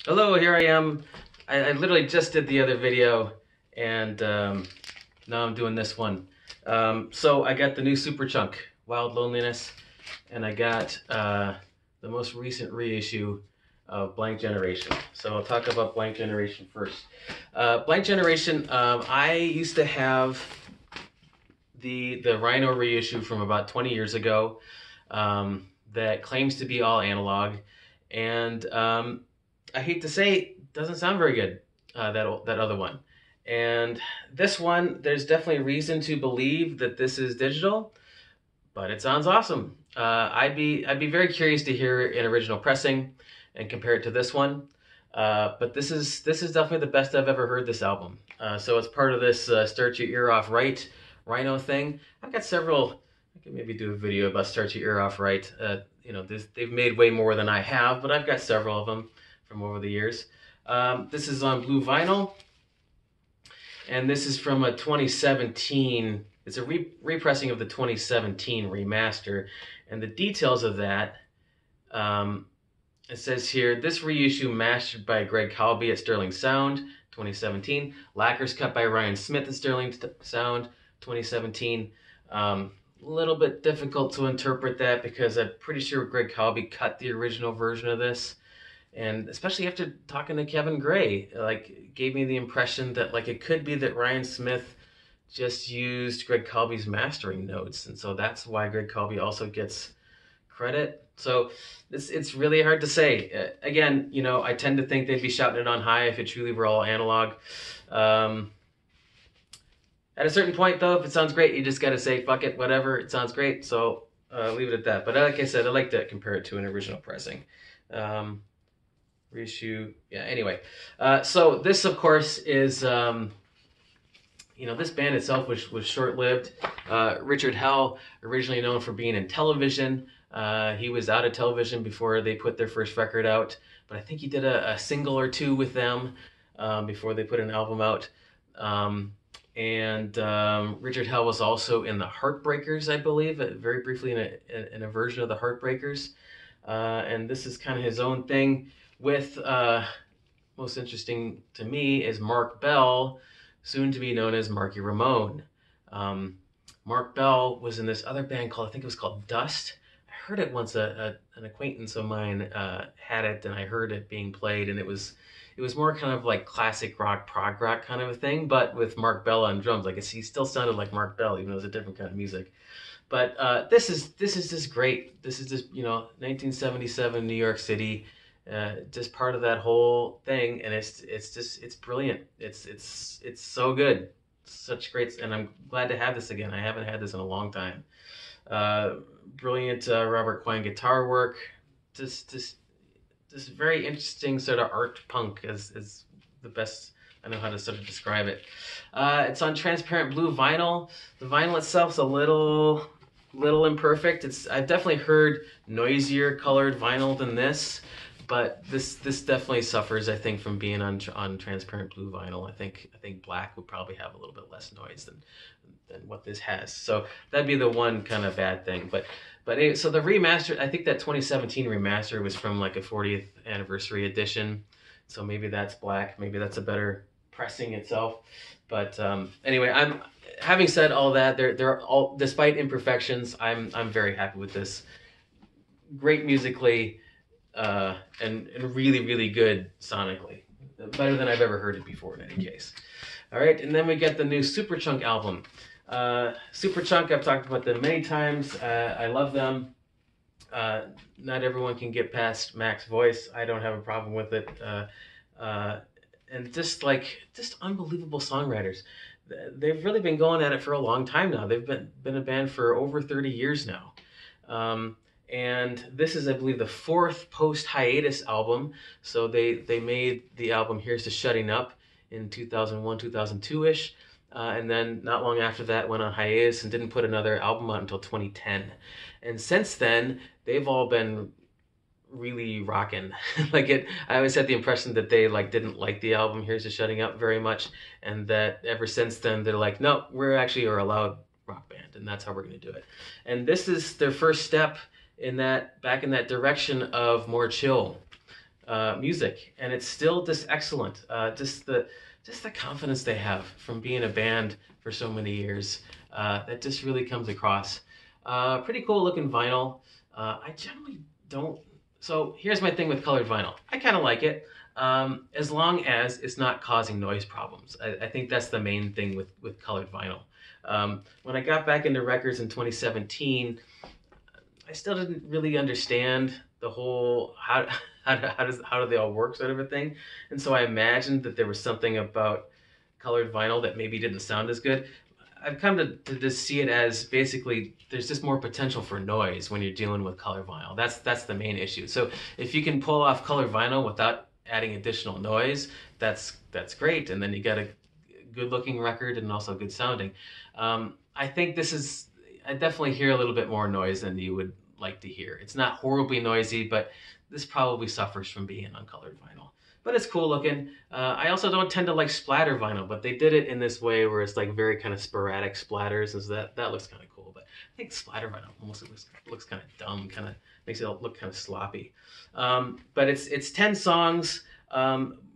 Hello, here I am. I literally just did the other video, and now I'm doing this one. So I got the new Superchunk, Wild Loneliness, and I got the most recent reissue of Blank Generation. So I'll talk about Blank Generation first. Blank Generation, I used to have the Rhino reissue from about 20 years ago that claims to be all analog, and I hate to say, it doesn't sound very good, that other one. And this one, there's definitely reason to believe that this is digital, but it sounds awesome. I'd be very curious to hear an original pressing and compare it to this one. But this is definitely the best I've ever heard this album. So it's part of this Start Your Ear Off Right Rhino thing. I've got several. I could maybe do a video about Start Your Ear Off Right. You know, they've made way more than I have, but I've got several of them from over the years. This is on blue vinyl, and this is from a 2017. It's a repressing of the 2017 remaster, and the details of that, it says here, this reissue mastered by Greg Calby at Sterling Sound, 2017. Lacquers cut by Ryan Smith at Sterling Sound, 2017. Little bit difficult to interpret that because I'm pretty sure Greg Calby cut the original version of this. And especially after talking to Kevin Gray, like, gave me the impression that, like, it could be that Ryan Smith just used Greg Calby's mastering notes, and so that's why Greg Calby also gets credit. So it's really hard to say. Again, you know, I tend to think they'd be shouting it on high if it truly were all analog. At a certain point, though, if it sounds great, you just got to say, fuck it, whatever, it sounds great, so leave it at that. But like I said, I like to compare it to an original pressing. Reissue, yeah, anyway. So this, of course, is, you know, this band itself was short-lived. Richard Hell, originally known for being in television. He was out of television before they put their first record out, but I think he did a single or two with them before they put an album out. Richard Hell was also in the Heartbreakers, I believe, very briefly in a version of the Heartbreakers. And this is kind of his own thing. With, most interesting to me, is Mark Bell, soon to be known as Marky Ramone. Mark Bell was in this other band called, I think it was called Dust. I heard it once, an acquaintance of mine had it, and I heard it being played, and it was more kind of like classic rock, prog rock kind of a thing, but with Mark Bell on drums. Like, he still sounded like Mark Bell, even though it was a different kind of music. But this is just great. This is just, you know, 1977 New York City. Just part of that whole thing, and it's brilliant. It's so good. Such great, and I'm glad to have this again. I haven't had this in a long time. Brilliant Robert Quine guitar work. Just very interesting sort of art punk is the best I know how to sort of describe it. It's on transparent blue vinyl. The vinyl itself's a little imperfect. I've definitely heard noisier colored vinyl than this. But this definitely suffers, I think, from being on transparent blue vinyl. I think black would probably have a little bit less noise than what this has. So that'd be the one kind of bad thing. But anyway, so the remaster, I think that 2017 remaster was from like a 40th anniversary edition. So maybe that's black. Maybe that's a better pressing itself. But anyway, having said all that, they're all, despite imperfections, I'm very happy with this. Great musically. And really, really good sonically. Better than I've ever heard it before in any case. All right, and then we get the new Superchunk album. Superchunk, I've talked about them many times. I love them. Not everyone can get past Mac's voice. I don't have a problem with it. And just unbelievable songwriters. They've really been going at it for a long time now. They've been a band for over 30 years now. And this is, I believe, the fourth post-hiatus album. So they made the album Here's to Shutting Up in 2001, 2002-ish. And then not long after that went on hiatus and didn't put another album out until 2010. And since then, they've all been really rocking. I always had the impression that they didn't like the album Here's to Shutting Up very much. And that ever since then, they're like, no, we're actually a loud rock band. And that's how we're going to do it. And this is their first step back in that direction of more chill. music, and it's still just excellent. Just the confidence they have from being a band for so many years, that just really comes across. Pretty cool looking vinyl. I generally don't. So here's my thing with colored vinyl. I kind of like it, as long as it's not causing noise problems. I think that's the main thing with colored vinyl. When I got back into records in 2017, I still didn't really understand the whole how do they all work sort of a thing, and so I imagined that there was something about colored vinyl that maybe didn't sound as good. I've come to just see it as basically there's just more potential for noise when you're dealing with color vinyl. That's the main issue. So if you can pull off color vinyl without adding additional noise, that's great, and then you got a good looking record and also good sounding. I think I definitely hear a little bit more noise than you would like to hear. It's not horribly noisy, but this probably suffers from being uncolored vinyl. But it's cool looking. I also don't tend to like splatter vinyl, but they did it in this way where it's like very kind of sporadic splatters, and so that looks kind of cool. But I think splatter vinyl almost looks kind of dumb, kind of makes it look kind of sloppy. But it's 10 songs,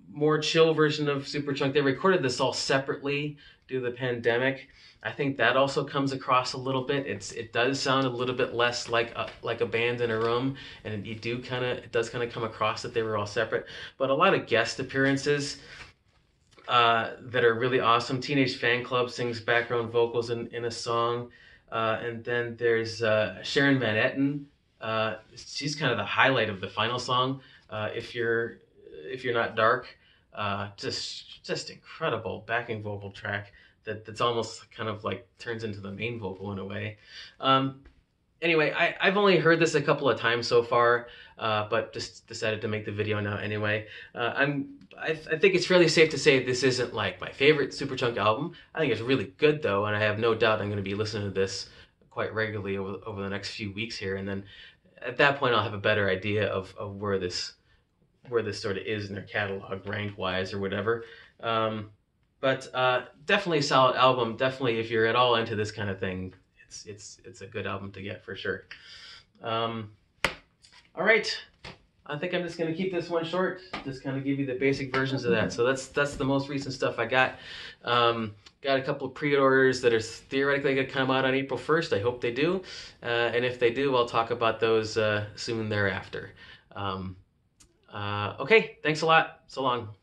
more chill version of Superchunk. They recorded this all separately due to the pandemic. I think that also comes across a little bit. It does sound a little bit less like a band in a room, and it does kind of come across that they were all separate. But a lot of guest appearances that are really awesome. Teenage Fan Club sings background vocals in a song, and then there's Sharon Van Etten. She's kind of the highlight of the final song. If you're not dark, just incredible backing vocal track. That's almost kind of like turns into the main vocal in a way. Anyway, I've only heard this a couple of times so far, but just decided to make the video now anyway. I think it's fairly safe to say this isn't like my favorite Superchunk album. I think it's really good though, and I have no doubt I'm going to be listening to this quite regularly over the next few weeks here, and then at that point I'll have a better idea of where this sort of is in their catalog rank wise or whatever. But definitely a solid album. Definitely, if you're at all into this kind of thing, it's a good album to get for sure. All right, I think I'm just gonna keep this one short. Just kind of give you the basic versions of that. So that's the most recent stuff I got. Got a couple of pre-orders that are theoretically gonna come out on April 1st. I hope they do, and if they do, I'll talk about those soon thereafter. Okay, thanks a lot. So long.